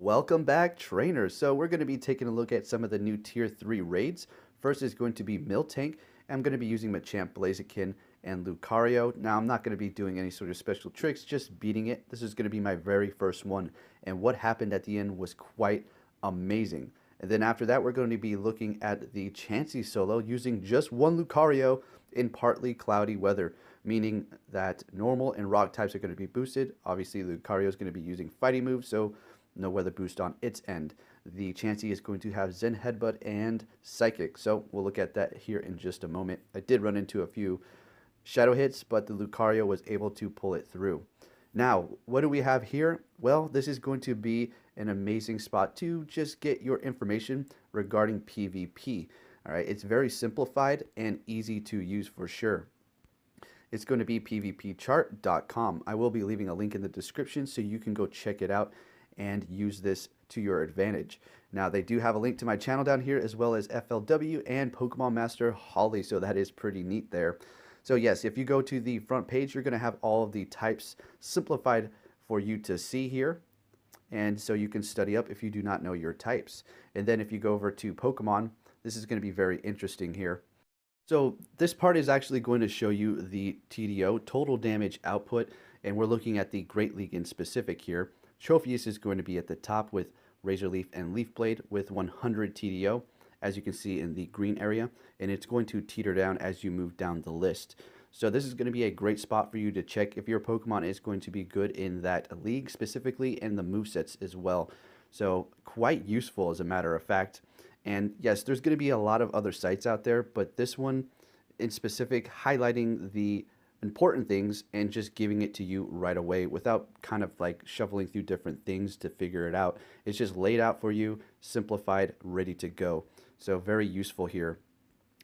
Welcome back, trainers. So we're going to be taking a look at some of the new Tier 3 raids. First is going to be Miltank. I'm going to be using Machamp, Blaziken, and Lucario. Now, I'm not going to be doing any sort of special tricks, just beating it. This is going to be my very first one. And what happened at the end was quite amazing. And then after that, we're going to be looking at the Chansey solo using just one Lucario in partly cloudy weather, meaning that normal and rock types are going to be boosted. Obviously, Lucario is going to be using fighting moves, so no weather boost on its end. The Chansey is going to have Zen Headbutt and Psychic, so we'll look at that here in just a moment. I did run into a few shadow hits, but the Lucario was able to pull it through. Now, what do we have here? Well, this is going to be an amazing spot to just get your information regarding PvP. All right, it's very simplified and easy to use for sure. It's going to be pvpchart.com. I will be leaving a link in the description so you can go check it out and use this to your advantage. Now, they do have a link to my channel down here, as well as FLW and Pokemon Master Holly, so that is pretty neat there. So yes, if you go to the front page, you're going to have all of the types simplified for you to see here, and so you can study up if you do not know your types. And then if you go over to Pokemon, this is going to be very interesting here. So this part is actually going to show you the TDO, total damage output, and we're looking at the Great League in specific here. Trophius is going to be at the top with Razor Leaf and Leaf Blade with 100 TDO, as you can see in the green area, and it's going to teeter down as you move down the list. So this is going to be a great spot for you to check if your Pokemon is going to be good in that league specifically, and the movesets as well. So quite useful as a matter of fact. And yes, there's going to be a lot of other sites out there, but this one in specific highlighting the important things and just giving it to you right away without kind of like shuffling through different things to figure it out. It's just laid out for you, simplified, ready to go. So very useful here.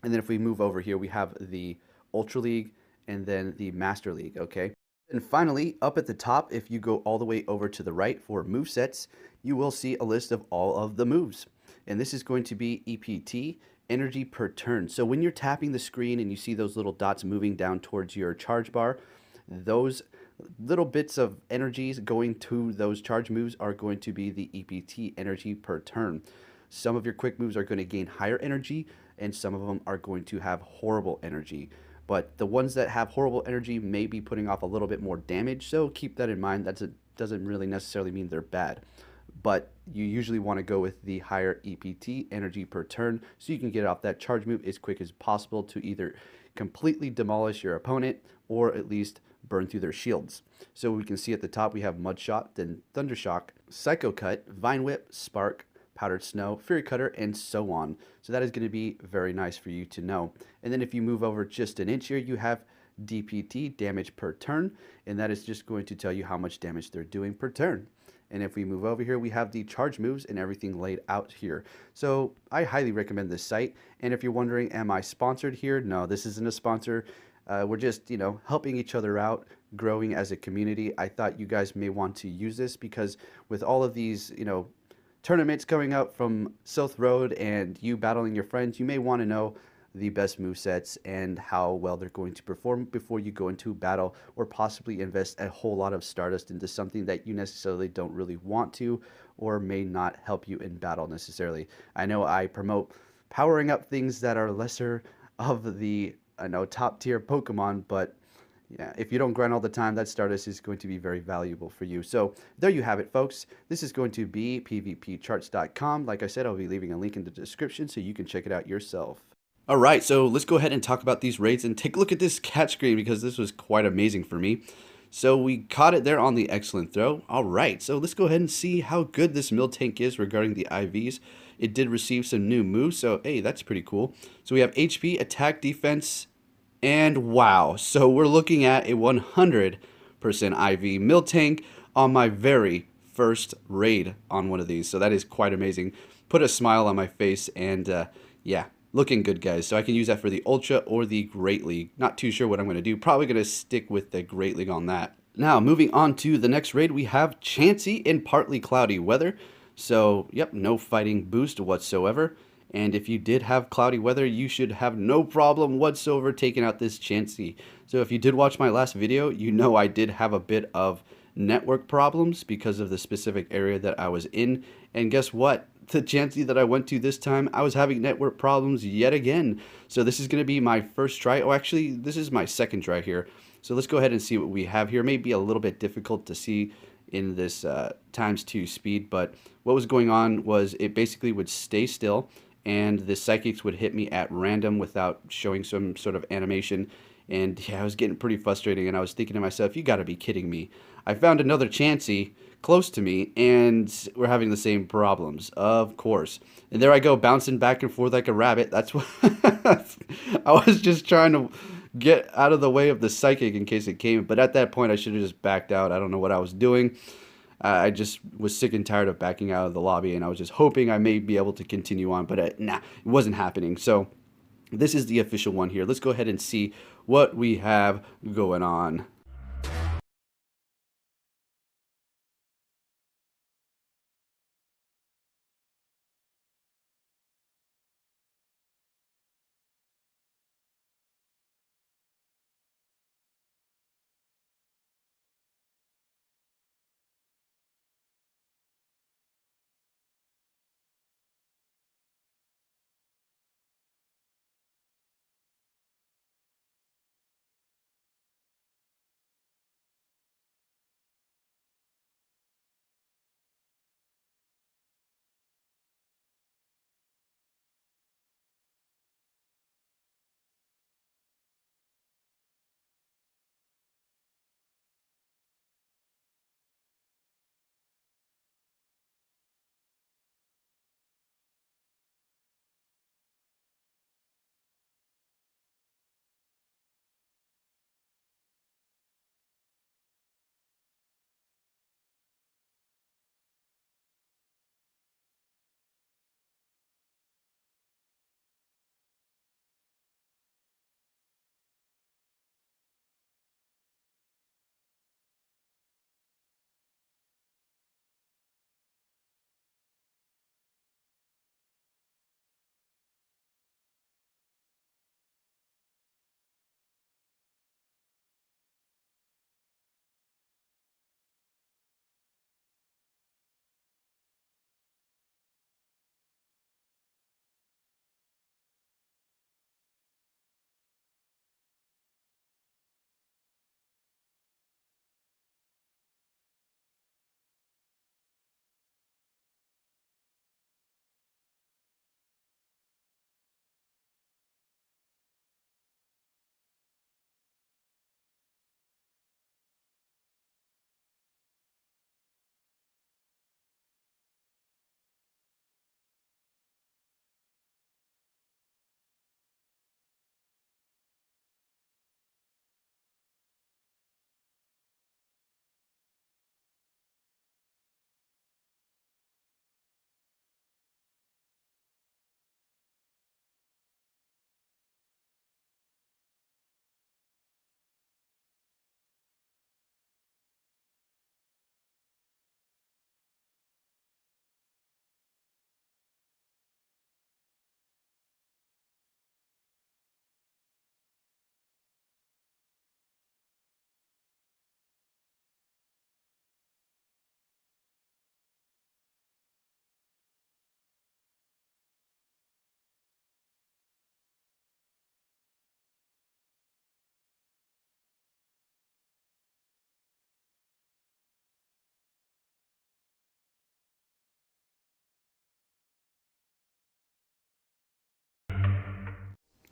And then if we move over here, we have the Ultra League and then the Master League, okay? And finally, up at the top, if you go all the way over to the right for movesets, you will see a list of all of the moves. And this is going to be EPT, energy per turn. So when you're tapping the screen and you see those little dots moving down towards your charge bar, those little bits of energies going to those charge moves are going to be the EPT, energy per turn. Some of your quick moves are going to gain higher energy, and some of them are going to have horrible energy. But the ones that have horrible energy may be putting off a little bit more damage, so keep that in mind. That doesn't really necessarily mean they're bad. But you usually want to go with the higher EPT, energy per turn, so you can get off that charge move as quick as possible to either completely demolish your opponent or at least burn through their shields. So we can see at the top we have Mud Shot, then Thunder Shock, Psycho Cut, Vine Whip, Spark, Powdered Snow, Fury Cutter, and so on. So that is going to be very nice for you to know. And then if you move over just an inch here, you have DPT, damage per turn, and that is just going to tell you how much damage they're doing per turn. And if we move over here, we have the charge moves and everything laid out here. So I highly recommend this site. And if you're wondering, am I sponsored here? No, this isn't a sponsor. We're just, helping each other out, growing as a community. I thought you guys may want to use this because with all of these, tournaments coming up from South Road and you battling your friends, you may want to know the best movesets and how well they're going to perform before you go into battle, or possibly invest a whole lot of Stardust into something that you necessarily don't really want to, or may not help you in battle necessarily. I know I promote powering up things that are lesser of the top tier Pokemon, but yeah, if you don't grind all the time, that Stardust is going to be very valuable for you. So there you have it, folks. This is going to be pvpcharts.com. Like I said, I'll be leaving a link in the description so you can check it out yourself. All right, so let's go ahead and talk about these raids and take a look at this catch screen because this was quite amazing for me. So we caught it there on the excellent throw. All right, so let's go ahead and see how good this Miltank is regarding the IVs. It did receive some new moves, so hey, that's pretty cool. So we have HP, attack, defense, and wow. So we're looking at a 100% IV Miltank on my very first raid on one of these. So that is quite amazing. Put a smile on my face, and yeah. Looking good, guys. So I can use that for the Ultra or the Great League. Not too sure what I'm going to do. Probably going to stick with the Great League on that. Now, moving on to the next raid, we have Chansey in partly cloudy weather. So, yep, no fighting boost whatsoever. And if you did have cloudy weather, you should have no problem whatsoever taking out this Chansey. So if you did watch my last video, you know I did have a bit of network problems because of the specific area that I was in. And guess what? The Chansey that I went to this time, I was having network problems yet again. So this is going to be my first try. Oh, actually, this is my second try here. So let's go ahead and see what we have here. It may be a little bit difficult to see in this ×2 speed, but what was going on was it basically would stay still, and the psychics would hit me at random without showing some sort of animation. And yeah, I was getting pretty frustrating, and I was thinking to myself, you gotta be kidding me. I found another Chansey close to me, and we're having the same problems, of course. And there I go, bouncing back and forth like a rabbit. That's what I was just trying to get out of the way of the psychic in case it came. But at that point, I should have just backed out. I don't know what I was doing. I just was sick and tired of backing out of the lobby, and I was just hoping I may be able to continue on, but nah, it wasn't happening. So this is the official one here. Let's go ahead and see what we have going on.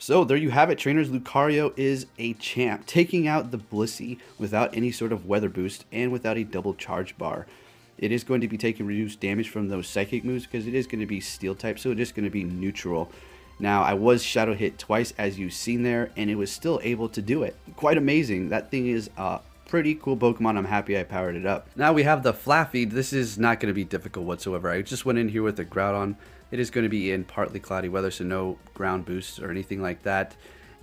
So there you have it, trainers. Lucario is a champ, taking out the Blissey without any sort of weather boost and without a double charge bar. It is going to be taking reduced damage from those psychic moves because it is going to be steel type, so it is going to be neutral. Now, I was shadow hit twice, as you've seen there, and it was still able to do it. Quite amazing. That thing is pretty cool Pokemon. I'm happy I powered it up. Now we have the Flaffy. This is not going to be difficult whatsoever. I just went in here with the Groudon. It is going to be in partly cloudy weather, so no ground boosts or anything like that.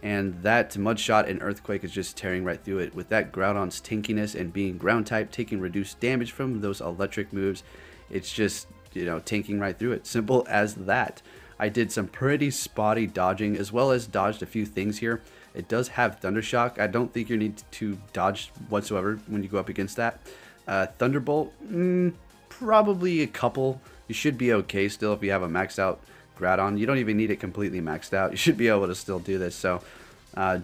And that Mudshot and Earthquake is just tearing right through it. With that Groudon's tankiness and being ground type, taking reduced damage from those electric moves, it's just, you know, tanking right through it. Simple as that. I did some pretty spotty dodging, as well as dodged a few things here. It does have Thundershock. I don't think you need to dodge whatsoever when you go up against that. Thunderbolt, probably a couple. You should be okay still if you have a maxed out Groudon. You don't even need it completely maxed out. You should be able to still do this. So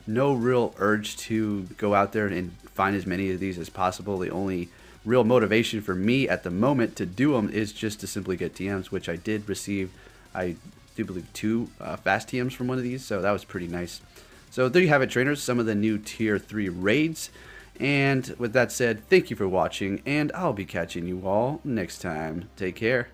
no real urge to go out there and find as many of these as possible. The only real motivation for me at the moment to do them is just to simply get TMs, which I did receive. I do believe 2 fast TMs from one of these, so that was pretty nice. So there you have it, trainers, some of the new Tier 3 raids. And with that said, thank you for watching, and I'll be catching you all next time. Take care.